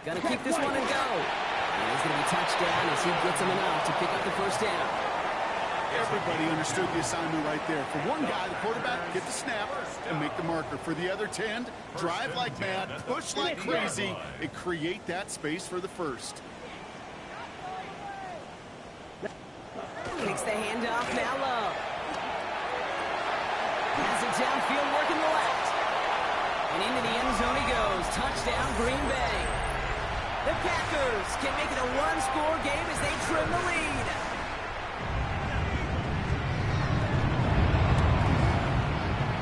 Gonna keep this one and go. And he's gonna be touchdown as he gets him enough to pick up the first down. Everybody understood the assignment right there. For one guy, the quarterback, get the snap and make the marker. For the other 10, drive like mad, push like crazy, and create that space for the first. Takes the handoff, now low. Has it downfield, working the left. And into the end zone he goes. Touchdown, Green Bay. The Packers can make it a one-score game as they trim the lead.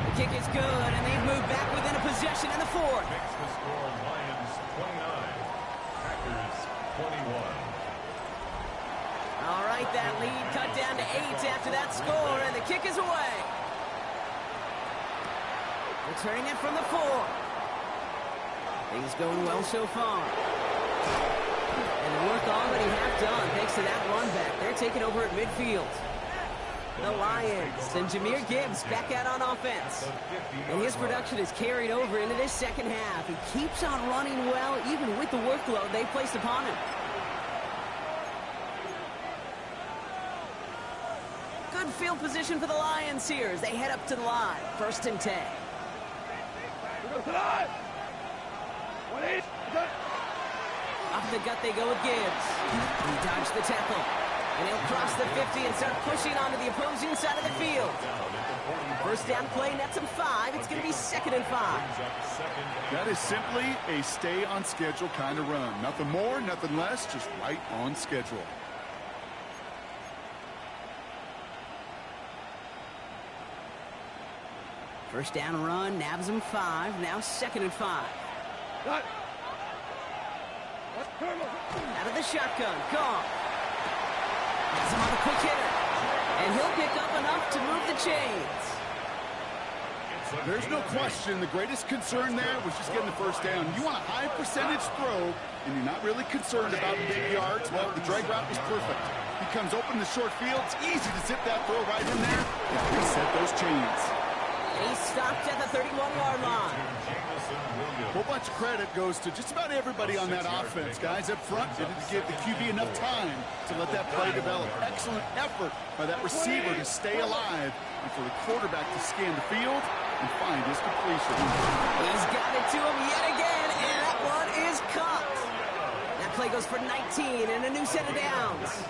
The kick is good, and they've moved back within a possession in the fourth. Makes the score Lions 29, Packers 21. All right, that lead cut down to 8 after that score, and the kick is away. Returning it from the 4. Things going well so far. And the work already half done thanks to that run back. They're taking over at midfield. The Lions and Jahmyr Gibbs back out on offense. And his production is carried over into this second half. He keeps on running well even with the workload they've placed upon him. Good field position for the Lions here as they head up to the line. 1st and 10. Off the gut they go with Gibbs. He dodged the tackle. And he'll cross the 50 and start pushing onto the opposing side of the field. First down play, nets him 5. It's going to be 2nd and 5. That is simply a stay on schedule kind of run. Nothing more, nothing less, just right on schedule. First down run, nabs him 5. Now 2nd and 5. Out of the shotgun, gone. Has him on a quick hitter. And he'll pick up enough to move the chains. There's no question the greatest concern there was just getting the first down. You want a high percentage throw, and you're not really concerned about big yards. Well, the drag route was perfect. He comes open in the short field. It's easy to zip that throw right in there and reset those chains. He's stopped at the 31-yard line. A whole bunch of credit goes to just about everybody on that offense. Guys up front didn't give the QB enough time to let that play develop. Excellent effort by that receiver to stay alive and for the quarterback to scan the field and find his completion. He's got it to him yet again, and that one is caught. That play goes for 19 and a new set of downs.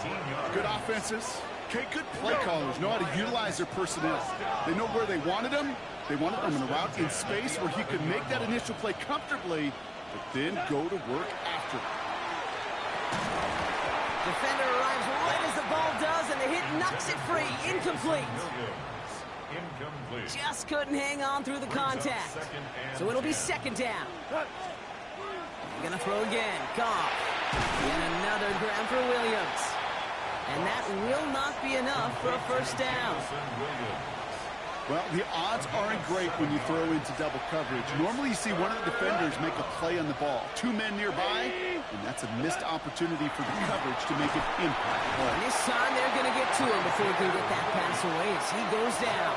Good offenses. Okay, good play callers know how to utilize their personnel. They know where they wanted them. They wanted them in a route in space where he could make that initial play comfortably, but then go to work after. Defender arrives right as the ball does, and the hit knocks it free. Incomplete. Just couldn't hang on through the contact. So it'll be 2nd down. Gonna throw again. Goff. And another grab for Williams. And that will not be enough for a first down. Well, the odds aren't great when you throw into double coverage. Normally you see one of the defenders make a play on the ball. 2 men nearby, and that's a missed opportunity for the coverage to make an impact. And this time they're going to get to him before he can get that pass away as he goes down.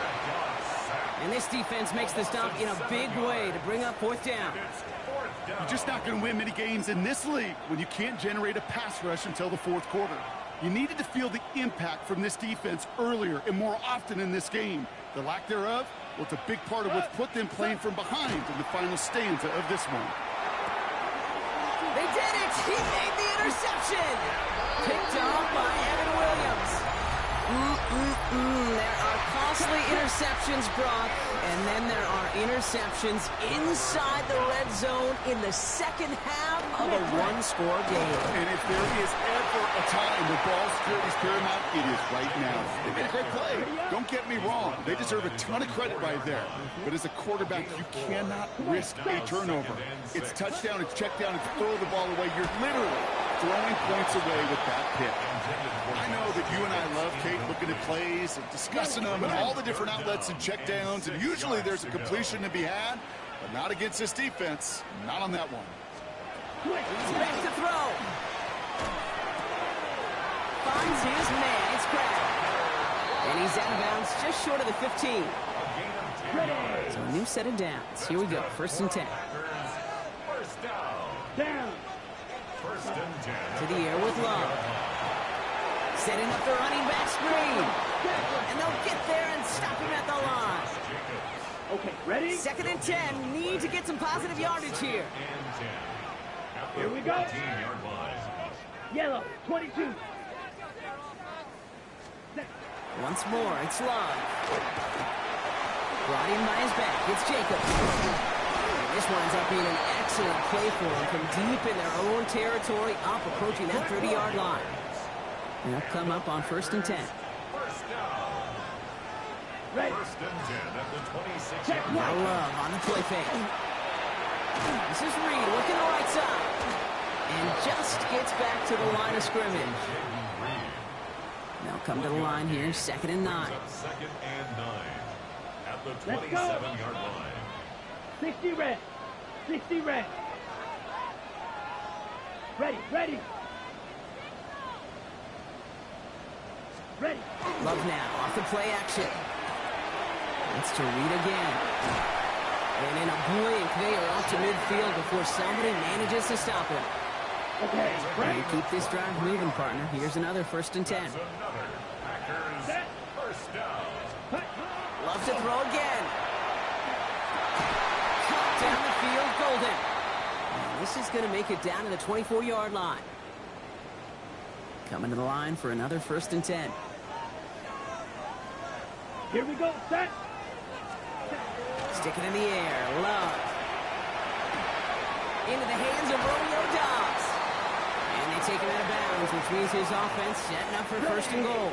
And this defense makes the stop in a big way to bring up 4th down. You're just not going to win many games in this league when you can't generate a pass rush until the 4th quarter. You needed to feel the impact from this defense earlier and more often in this game. The lack thereof, well, it's a big part of what's put them playing from behind in the final stanza of this one. They did it! He made the interception! Picked off by Evan Williams. There are costly interceptions, Brock, and then there are interceptions inside the red zone in the second half of a one-score game. And if there is ever a time where ball security is paramount, it is right now. They made a great play. Don't get me wrong. They deserve a ton of credit right there. But as a quarterback, you cannot risk a turnover. It's touchdown, it's check down, it's throw the ball away. You're literally throwing points away with that pick. I know that you and I love, Kate, looking at plays and discussing them and all the different outlets and checkdowns, and usually there's a completion to be had, but not against this defense. Not on that one. He's back to throw. Finds his man. It's Crab. And He's out of bounds just short of the 15. So a new set of downs. Here we go. 1st and 10. First down. Down. 1st and 10. To the air with Love. Setting up the running back screen. And they'll get there and stop him at the line. Okay, ready? 2nd and 10. Need to get some positive yardage here. Here we go. 15-yard line. Yellow, 22. Once more, it's Love. Brought in by his back. It's Jacobs. This winds up being an excellent play for him from deep in their own territory, up approaching that 30-yard line. And they'll come up on 1st and 10. First down. Ready. 1st and 10 at the 26-yard Now line. Love on the play fake. This is Reed looking the right side. And just gets back to the line of scrimmage. They'll come to the line here, 2nd and 9. 2nd and 9 at the Let's go. 27-yard line. 60 red. 60 red. Ready, ready. Ready. Love now off the play action. It's to Reed again. And in a blink, they are up to midfield before somebody manages to stop him. Okay, And keep this drive moving, partner. Here's another 1st and 10. Another Packers first down. Love to throw again. Cut down the field, Golden. And this is going to make it down to the 24-yard line. Coming to the line for another 1st and 10. Here we go, set. Stick it in the air. Love. Into the hands of Romeo Dobbs. And they take him out of bounds, which means his offense setting up for 1st and goal.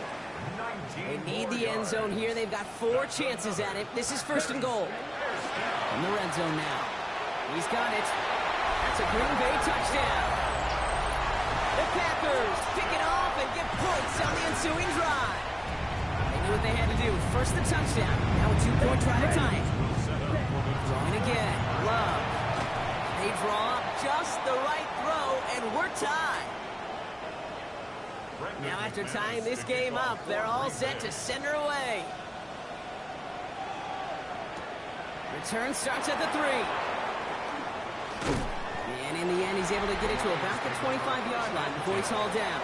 They need the end zone here. They've got 4 chances at it. This is 1st and goal. From the red zone now. He's got it. That's a Green Bay touchdown. The Packers pick it off and get points on the ensuing drive. They knew what they had to do. First the touchdown. Now a 2-point try to tie it. Throwing again. Love. They draw up just the right throw, and we're tied. Now after tying this game up, they're all set to send her away. Return starts at the 3. And in the end, he's able to get it to about the 25-yard line before he's hauled down.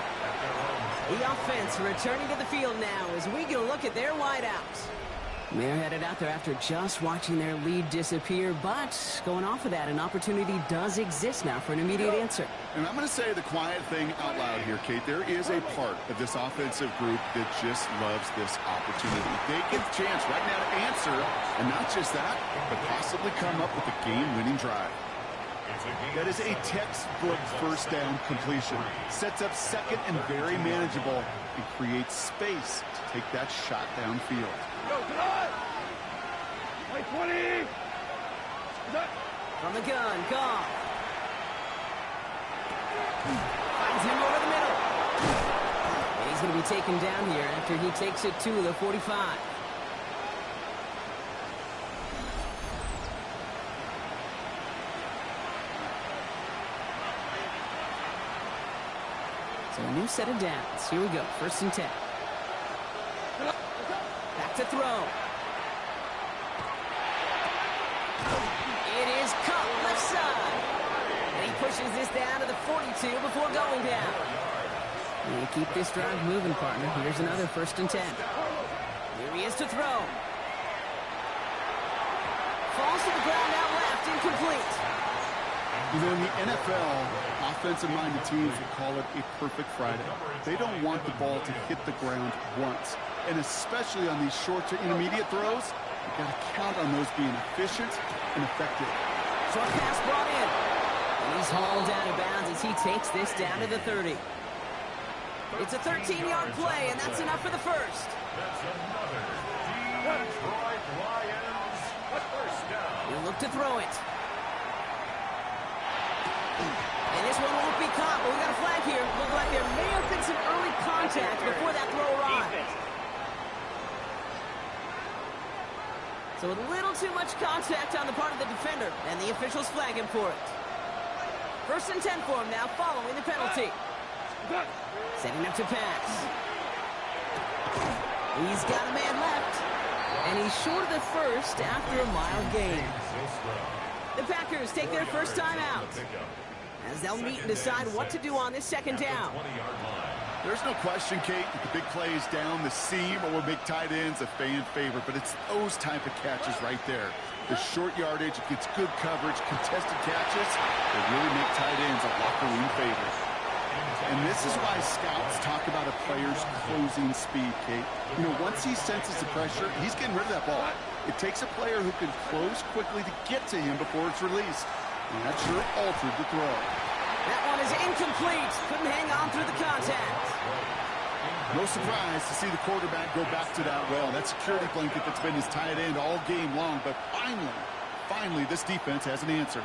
The offense returning to the field now as we get a look at their wideouts. They're headed out there after just watching their lead disappear, but going off of that, an opportunity does exist now for an immediate answer. And I'm going to say the quiet thing out loud here, Kate. There is a part of this offensive group that just loves this opportunity. They get the chance right now to answer, and not just that, but possibly come up with a game-winning drive. That is a textbook first down completion. Sets up 2nd and very manageable and creates space to take that shot downfield. Go, tonight. 20. From the gun, Goff. Finds him over the middle. And he's going to be taken down here after he takes it to the 45. So a new set of downs. Here we go. 1st and 10. Back to throw. It is caught left side. And he pushes this down to the 42 before going down. You keep this drive moving, partner. Here's another 1st and 10. Here he is to throw. Falls to the ground out left, incomplete. You know, in the NFL, offensive-minded teams would call it a perfect Friday. They don't want the ball to hit the ground once. And especially on these short to intermediate throws, you've got to count on those being efficient and effective. Short pass brought in. And he's hauled out of bounds as he takes this down to the 30. It's a 13-yard play, and that's enough for the first. That's another Detroit Lions first down. He'll look to throw it. And this one won't be caught, but we got a flag here. Looked like there may have been some early contact before that throw arrived. So a little too much contact on the part of the defender, and the officials flag him for it. 1st and 10 for him now, following the penalty. Setting up to pass. He's got a man left. And he's short of the first after a mile gain. The Packers take their first time out, as they'll meet and decide what to do on this second down. There's no question, Kate, that the big plays down the seam or will make tight ends a fan favorite, but it's those type of catches right there. The short yardage, it gets good coverage, contested catches, they really make tight ends a locker room favorite. And this is why scouts talk about a player's closing speed, Kate. You know, once he senses the pressure, he's getting rid of that ball. It takes a player who can close quickly to get to him before it's released. And that sure altered the throw. That one is incomplete. Couldn't hang on through the contact. No surprise to see the quarterback go back to that well. That security blanket that's been his tight end all game long. But finally, this defense has an answer.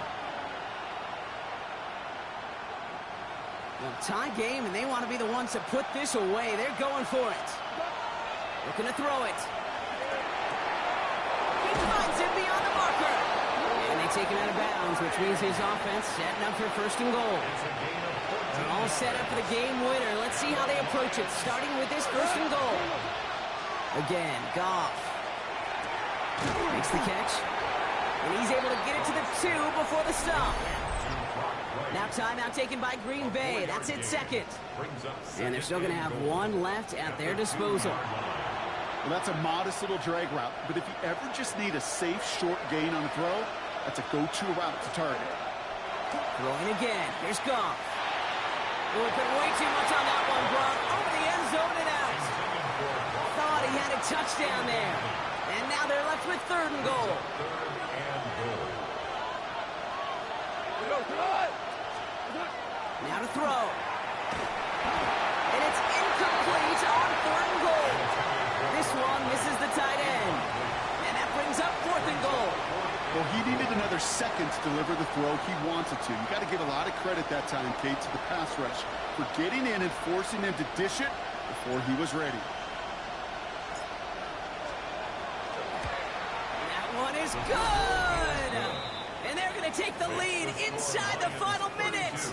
Well, tie game, and they want to be the ones to put this away. They're going for it. Looking to throw it. He finds it beyond the marker. And they take him out of bounds, which means his offense setting up for first and goal. They're all set up for the game winner. Let's see how they approach it, starting with this first and goal. Again, Goff makes the catch. And he's able to get it to the 2 before the stop. Now timeout taken by Green Bay. That's it, second. And they're still going to have one left at their disposal. Well, that's a modest little drag route. But if you ever just need a safe, short gain on the throw, that's a go-to route to target. Throwing again. Here's Goff. Oh, put way too much on that one, Brock. Over the end zone and out. Thought he had a touchdown there. And now they're left with third and goal. Now to throw. And it's incomplete on third and goal. This one misses the tight end. And that brings up fourth and goal. Well, he needed another second to deliver the throw he wanted to. You got to give a lot of credit that time, Kate, to the pass rush for getting in and forcing him to dish it before he was ready. That one is good. And they're going to take the lead inside the final minute.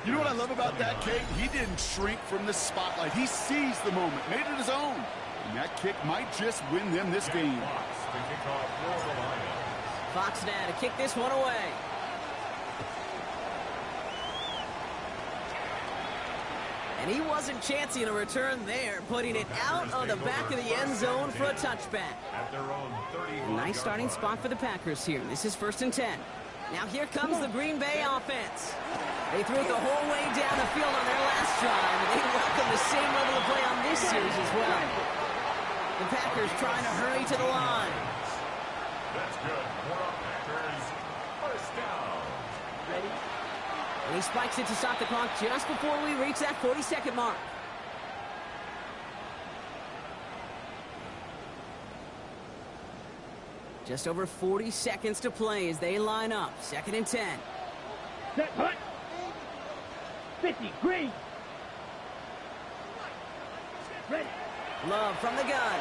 You know what I love about that, Kate? He didn't shrink from the spotlight. He seized the moment, made it his own. And that kick might just win them this game. Fox now to kick this one away. And he wasn't chancing a return there, putting it out of the back of the end zone for a touchback. A nice starting spot for the Packers here. This is 1st and 10. Now here comes the Green Bay offense. They threw it the whole way down the field on their last drive, and they welcome the same level of play on this series as well. The Packers trying to hurry to the line. That's good. More Packers. First down. Ready? And he spikes it to stop the clock just before we reach that 40-second mark. Just over 40 seconds to play as they line up. 2nd and 10. Set, hut. 50, green. Ready. Love from the gun.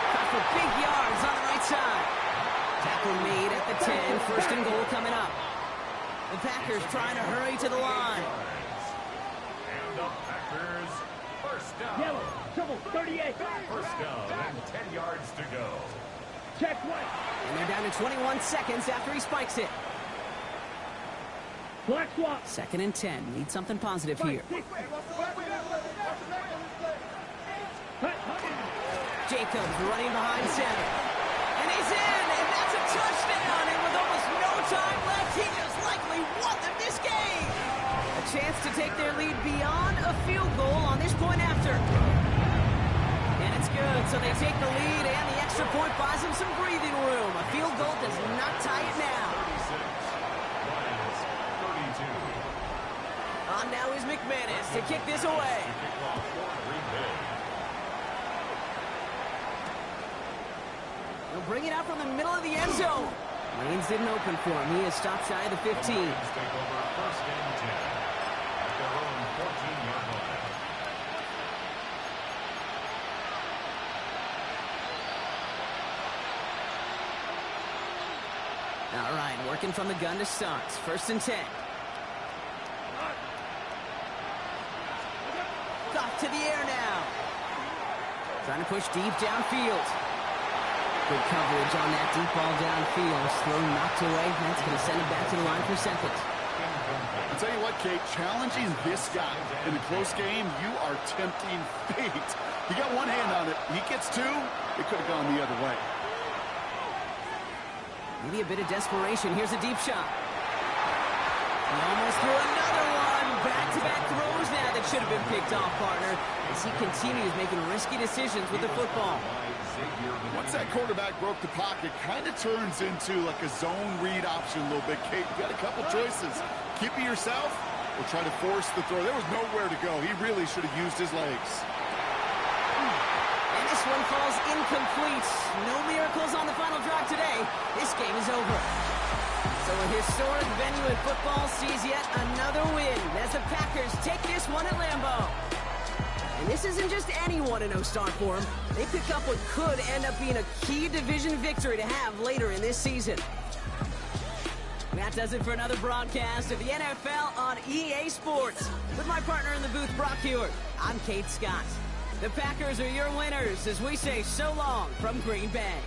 Cut for big yards on the right side. Tackle made at the 10. 1st and goal coming up. The Packers trying to hurry to the line. And the Packers. First down. Yellow, triple, 38. First down and 10 yards to go. Check one. And they're down to 21 seconds after he spikes it. Black swap. 2nd and 10. Need something positive here. Jacobs running behind center. And he's in, and that's a touchdown. And with almost no time left, he just likely won them this game. A chance to take their lead beyond a field goal on this point after. And it's good, so they take the lead, and the extra point buys them some breathing room. A field goal does not tie it now. 36, 32. On now is McManus to kick this away. They'll bring it out from the middle of the end zone. Lanes didn't open for him. He is stopped shy of the 15. Take over 1st and 10 at their own 14-yard line. All right, working from the gun to start. 1st and 10. Off to the air now. Trying to push deep downfield. Good coverage on that deep ball downfield. Throw knocked away. That's going to send it back to the line for second. I'll tell you what, Kate, challenging this guy in a close game, you are tempting fate. He got one hand on it. He gets two. It could have gone the other way. Maybe a bit of desperation. Here's a deep shot. He almost threw another one. Back-to-back throws now that should have been picked off, partner, as he continues making risky decisions with the football. Once that quarterback broke the pocket, kind of turns into like a zone read option a little bit. Kate, you got a couple choices. Keep it yourself or try to force the throw. There was nowhere to go. He really should have used his legs. And this one falls incomplete. No miracles on the final drive today. This game is over. So a historic venue in football sees yet another win as the Packers take this one at Lambeau. And this isn't just any 1-0 start for them. They pick up what could end up being a key division victory to have later in this season. That does it for another broadcast of the NFL on EA Sports. With my partner in the booth, Brock Hewitt, I'm Kate Scott. The Packers are your winners as we say so long from Green Bay.